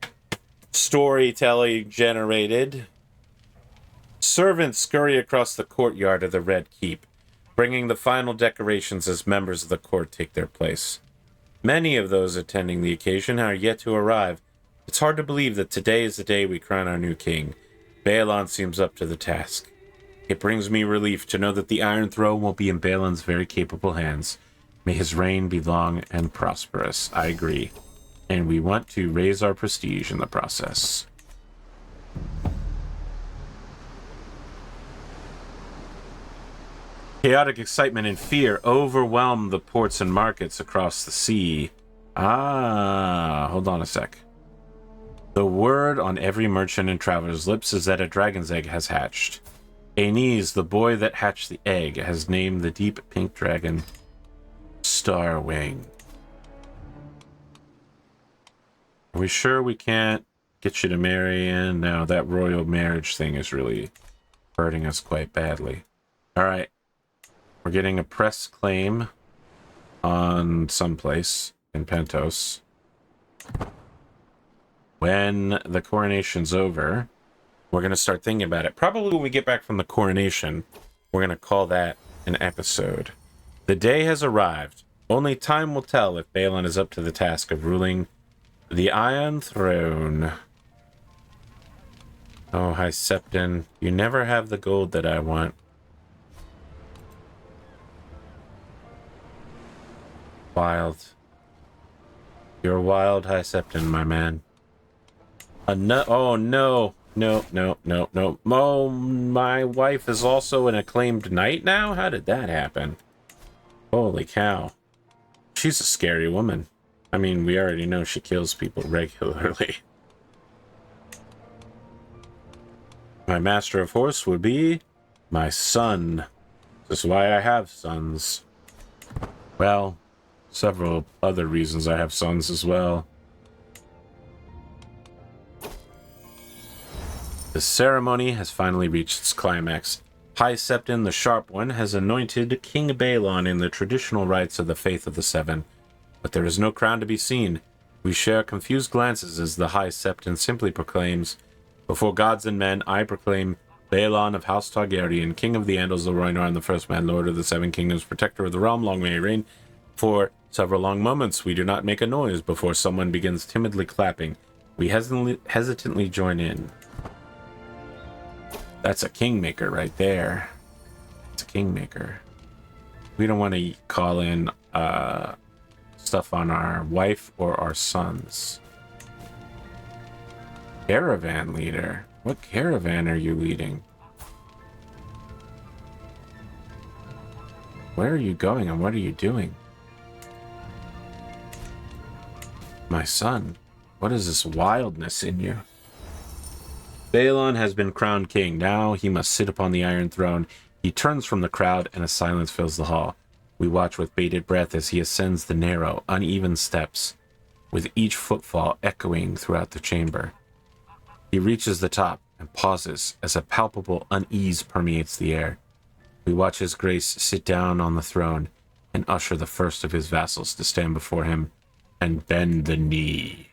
Storytelling generated. Servants scurry across the courtyard of the Red Keep, bringing the final decorations as members of the court take their place. Many of those attending the occasion are yet to arrive. It's hard to believe that today is the day we crown our new king. Balon seems up to the task. It brings me relief to know that the Iron Throne will be in Balon's very capable hands. May his reign be long and prosperous. I agree. And we want to raise our prestige in the process. Chaotic excitement and fear overwhelm the ports and markets across the sea. Hold on a sec. The word on every merchant and traveler's lips is that a dragon's egg has hatched. Aenys, the boy that hatched the egg, has named the deep pink dragon Starwing. Are we sure we can't get you to marry in? No, that royal marriage thing is really hurting us quite badly. Alright. We're getting a press claim on someplace in Pentos. When the coronation's over, we're going to start thinking about it. Probably when we get back from the coronation, we're going to call that an episode. The day has arrived. Only time will tell if Balon is up to the task of ruling the Iron Throne. Oh, High Septon, you never have the gold that I want. Wild. You're wild, High Septon, my man. Oh, no. No. Oh, my wife is also an acclaimed knight now? How did that happen? Holy cow. She's a scary woman. I mean, we already know she kills people regularly. My master of horse would be my son. This is why I have sons. Well, several other reasons I have sons as well. The ceremony has finally reached its climax. High Septon, the Sharp One, has anointed King Balon in the traditional rites of the Faith of the Seven. But there is no crown to be seen. We share confused glances as the High Septon simply proclaims, "Before gods and men, I proclaim Balon of House Targaryen, King of the Andals of Rhoynar, and the First Man, Lord of the Seven Kingdoms, Protector of the Realm, long may he reign." For several long moments, we do not make a noise before someone begins timidly clapping. We hesitantly join in. That's a kingmaker right there. It's a kingmaker. We don't want to call in stuff on our wife or our sons. Caravan leader. What caravan are you leading? Where are you going and what are you doing? My son, what is this wildness in you? Balon has been crowned king. Now he must sit upon the Iron Throne. He turns from the crowd and a silence fills the hall. We watch with bated breath as he ascends the narrow, uneven steps, with each footfall echoing throughout the chamber. He reaches the top and pauses as a palpable unease permeates the air. We watch his grace sit down on the throne and usher the first of his vassals to stand before him and bend the knee.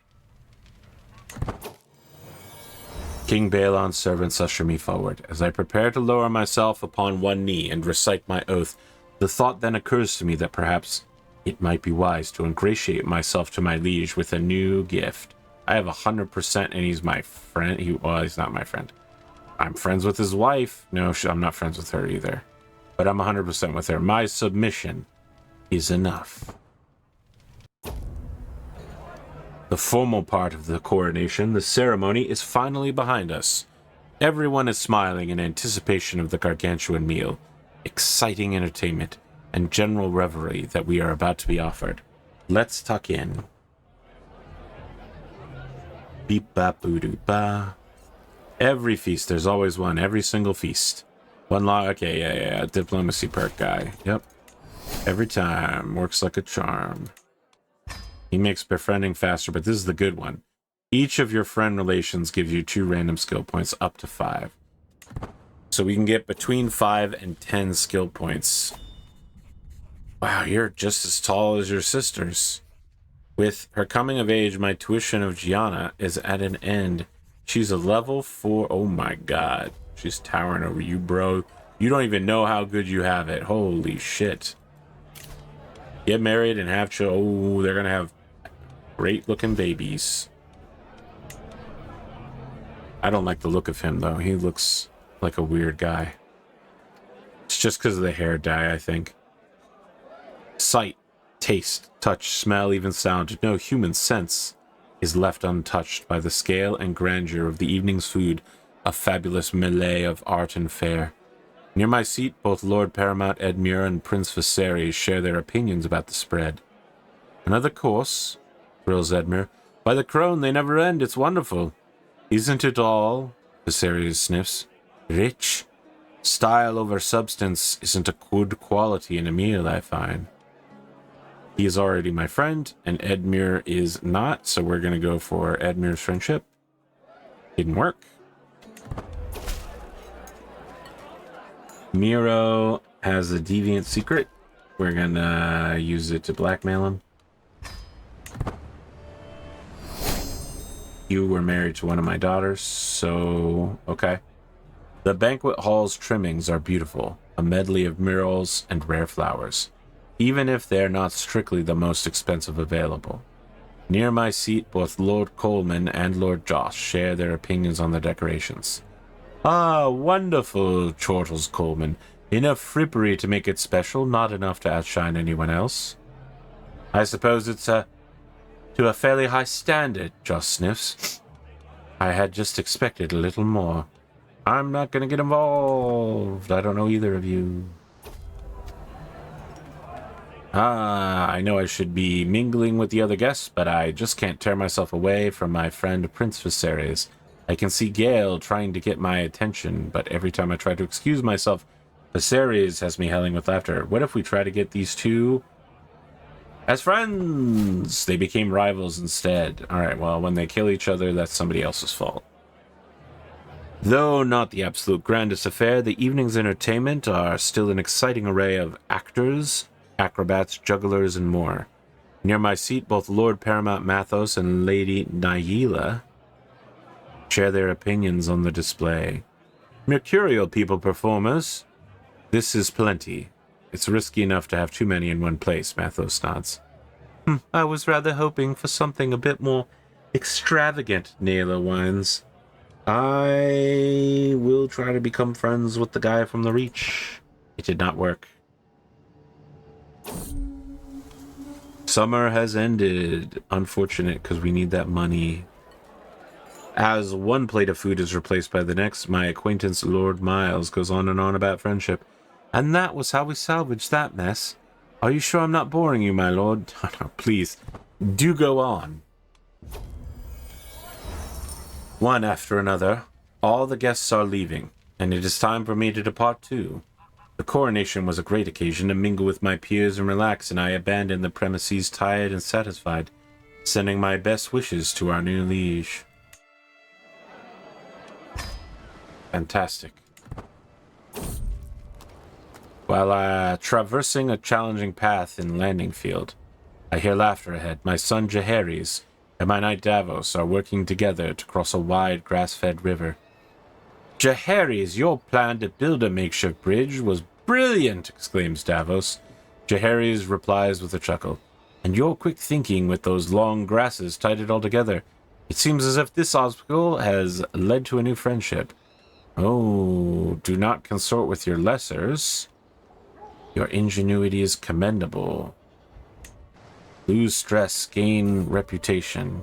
King Balon's servants usher me forward. As I prepare to lower myself upon one knee and recite my oath, the thought then occurs to me that perhaps it might be wise to ingratiate myself to my liege with a new gift. I have 100% and he's my friend. Well, he's not my friend. I'm friends with his wife. No, I'm not friends with her either. But I'm 100% with her. My submission is enough. The formal part of the coronation, the ceremony, is finally behind us. Everyone is smiling in anticipation of the gargantuan meal, exciting entertainment, and general revelry that we are about to be offered. Let's tuck in. Beep bap boo doo ba. Every feast, there's always one. Every single feast. One log. Okay, yeah. Diplomacy perk guy. Yep. Every time. Works like a charm. He makes befriending faster, but this is the good one. Each of your friend relations gives you 2 random skill points, up to 5. So we can get between 5 and 10 skill points. Wow, you're just as tall as your sisters. With her coming of age, my tuition of Gianna is at an end. She's a level 4. Oh my god. She's towering over you, bro. You don't even know how good you have it. Holy shit. Get married and have children. Oh, they're gonna have great looking babies. I don't like the look of him though. He looks like a weird guy. It's just because of the hair dye, I think. Sight, taste, touch, smell, even sound. No human sense is left untouched by the scale and grandeur of the evening's food, a fabulous melee of art and fare. Near my seat, both Lord Paramount Edmure and Prince Viserys share their opinions about the spread. Another course, thrills Edmure. By the crone, they never end. It's wonderful. Isn't it all? Viserys sniffs. Rich? Style over substance isn't a good quality in a meal, I find. He is already my friend, and Edmure is not, so we're going to go for Edmure's friendship. Didn't work. Miro has a deviant secret. We're going to use it to blackmail him. You were married to one of my daughters, so okay. The banquet hall's trimmings are beautiful, a medley of murals and rare flowers, even if they're not strictly the most expensive available. Near my seat, both Lord Coleman and Lord Josh share their opinions on the decorations. Ah, wonderful, chortles Coleman. Enough frippery to make it special, not enough to outshine anyone else. I suppose it's to a fairly high standard, Josh sniffs. I had just expected a little more. I'm not going to get involved. I don't know either of you. I know I should be mingling with the other guests, but I just can't tear myself away from my friend Prince Viserys. I can see Gale trying to get my attention, but every time I try to excuse myself, Viserys has me howling with laughter. What if we try to get these two as friends? They became rivals instead. Alright, well, when they kill each other, that's somebody else's fault. Though not the absolute grandest affair, the evening's entertainment are still an exciting array of actors, acrobats, jugglers, and more. Near my seat, both Lord Paramount Mathos and Lady Nyela share their opinions on the display. Mercurial people performers. This is plenty. It's risky enough to have too many in one place, Mathos nods. I was rather hoping for something a bit more extravagant, Nyela whines. I will try to become friends with the guy from the Reach. It did not work. Summer has ended. Unfortunate, because we need that money. As one plate of food is replaced by the next, my acquaintance Lord Miles goes on and on about friendship. And that was how we salvaged that mess. Are you sure I'm not boring you, my lord? No, please, do go on. One after another, all the guests are leaving, and it is time for me to depart too. The coronation was a great occasion to mingle with my peers and relax, and I abandoned the premises tired and satisfied, sending my best wishes to our new liege. Fantastic. While traversing a challenging path in Landing Field, I hear laughter ahead. My son Jaehaerys and my knight Davos are working together to cross a wide, grass-fed river. Jaehaerys, your plan to build a makeshift bridge was brilliant, exclaims Davos. Jaehaerys replies with a chuckle. And your quick thinking with those long grasses tied it all together. It seems as if this obstacle has led to a new friendship. Oh, do not consort with your lessers. Your ingenuity is commendable. Lose stress, gain reputation.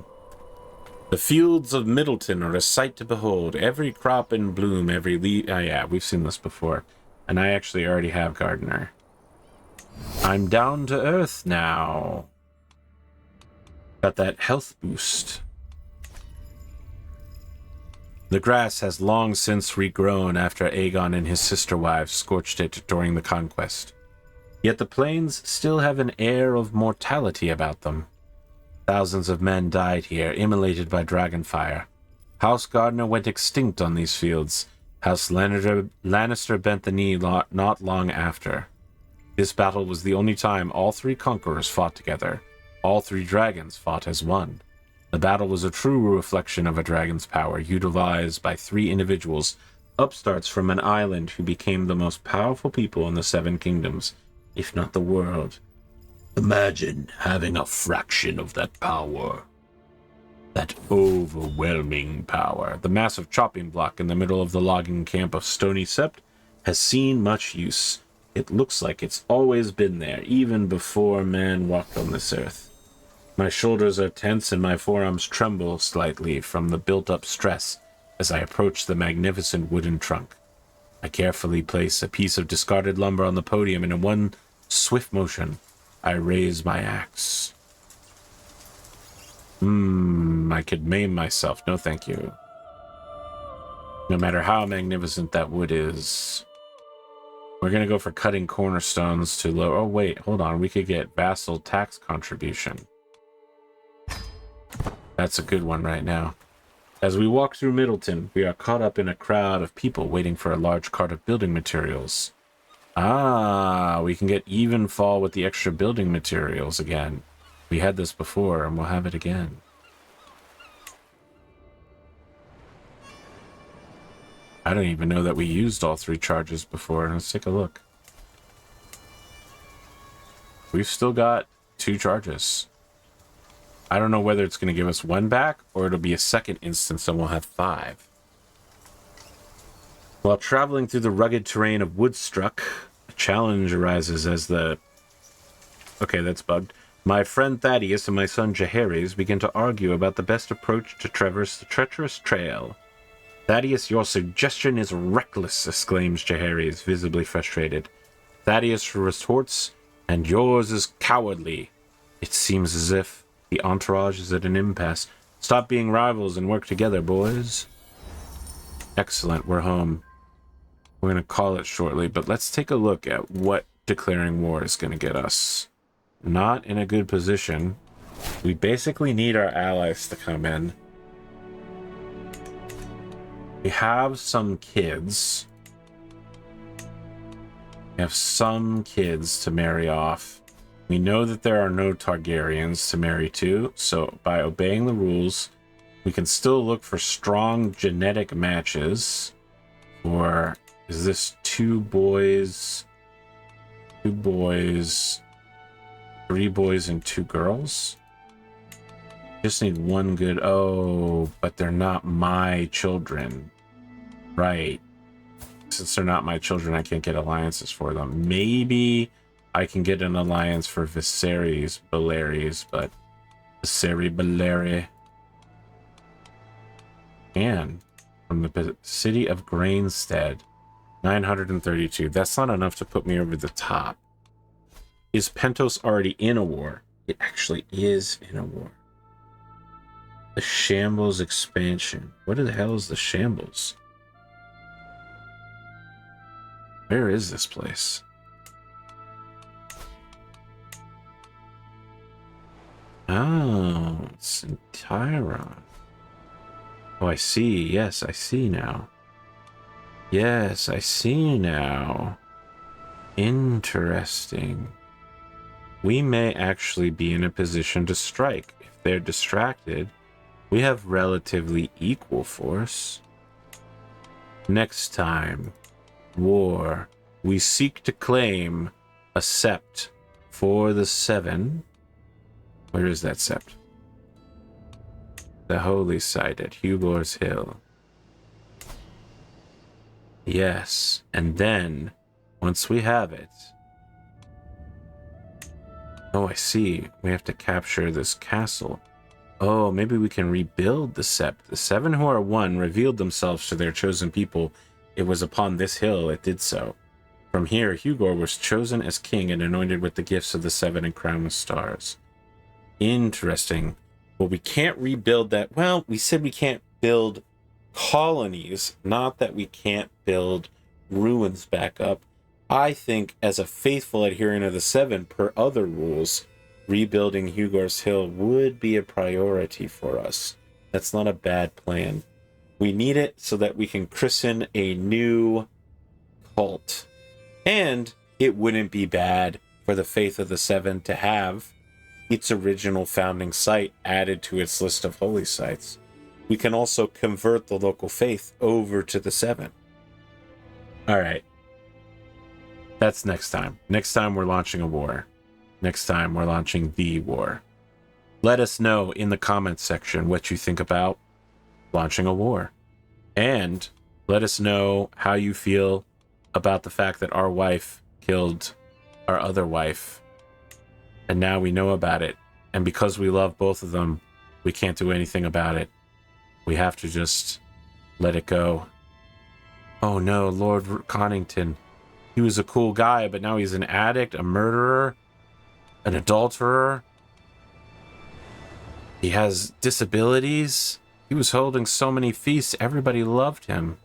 The fields of Middleton are a sight to behold. Every crop in bloom, every leaf. Oh yeah, we've seen this before. And I actually already have Gardener. I'm down to earth now. Got that health boost. The grass has long since regrown after Aegon and his sister wives scorched it during the conquest. Yet the plains still have an air of mortality about them. Thousands of men died here, immolated by dragonfire. House Gardener went extinct on these fields. House Lannister bent the knee not long after. This battle was the only time all three conquerors fought together. All three dragons fought as one. The battle was a true reflection of a dragon's power, utilized by three individuals, upstarts from an island who became the most powerful people in the Seven Kingdoms, if not the world. Imagine having a fraction of that power. That overwhelming power. The massive chopping block in the middle of the logging camp of Stony Sept has seen much use. It looks like it's always been there, even before man walked on this earth. My shoulders are tense and my forearms tremble slightly from the built-up stress as I approach the magnificent wooden trunk. I carefully place a piece of discarded lumber on the podium, and in one swift motion, I raise my axe. I could maim myself. No, thank you. No matter how magnificent that wood is. We're going to go for cutting cornerstones to lower... Oh, wait. Hold on. We could get vassal tax contribution. That's a good one right now. As we walk through Middleton, we are caught up in a crowd of people waiting for a large cart of building materials. Ah, we can get even fall with the extra building materials again. We had this before, and we'll have it again. I don't even know that we used all 3 charges before. Let's take a look. We've still got 2 charges. I don't know whether it's going to give us 1 back, or it'll be a second instance and we'll have 5. While traveling through the rugged terrain of Woodstruck, a challenge arises as the... Okay, that's bugged. My friend Thaddeus and my son Jaehaerys begin to argue about the best approach to traverse the treacherous trail. Thaddeus, your suggestion is reckless, exclaims Jaehaerys, visibly frustrated. Thaddeus retorts, and yours is cowardly. It seems as if the entourage is at an impasse. Stop being rivals and work together, boys. Excellent, we're home. We're going to call it shortly, but let's take a look at what declaring war is going to get us. Not in a good position. We basically need our allies to come in. We have some kids. We have some kids to marry off. We know that there are no Targaryens to marry to, so by obeying the rules, we can still look for strong genetic matches. Or is this 2 boys, 2 boys, 3 boys and 2 girls? Just need 1 good... Oh, but they're not my children. Right. Since they're not my children, I can't get alliances for them. Maybe I can get an alliance for Viserys Belaerys, but... Viserys Belaerys. And from the city of Grainstead, 932. That's not enough to put me over the top. Is Pentos already in a war? It actually is in a war. The Shambles expansion. What the hell is the Shambles? Where is this place? Oh, it's in Tyron. Oh, I see. Yes, I see now. Yes, I see now. Interesting. We may actually be in a position to strike. If they're distracted, we have relatively equal force. Next time, war. We seek to claim a sept for the 7. Where is that sept? The holy site at Hugor's Hill. Yes, and then, once we have it... Oh, I see. We have to capture this castle. Oh, maybe we can rebuild the sept. The 7 who are 1 revealed themselves to their chosen people. It was upon this hill it did so. From here, Hugor was chosen as king and anointed with the gifts of the 7 and crowned with stars. Interesting. Well, we can't rebuild that. Well, we said we can't build colonies, not that we can't build ruins back up. I think, as a faithful adherent of the 7 per other rules, rebuilding Hugor's Hill would be a priority for us. That's not a bad plan. We need it so that we can christen a new cult. And it wouldn't be bad for the Faith of the 7 to have its original founding site added to its list of holy sites. We can also convert the local faith over to the 7. All right. That's next time. Next time we're launching a war. next time we're launching the war. Let us know in the comments section what you think about launching a war. And let us know how you feel about the fact that our wife killed our other wife. And now we know about it. And because we love both of them, we can't do anything about it. We have to just let it go. Oh no, Lord Connington. He was a cool guy, but now he's an addict, a murderer, an adulterer. He has disabilities. He was holding so many feasts. Everybody loved him.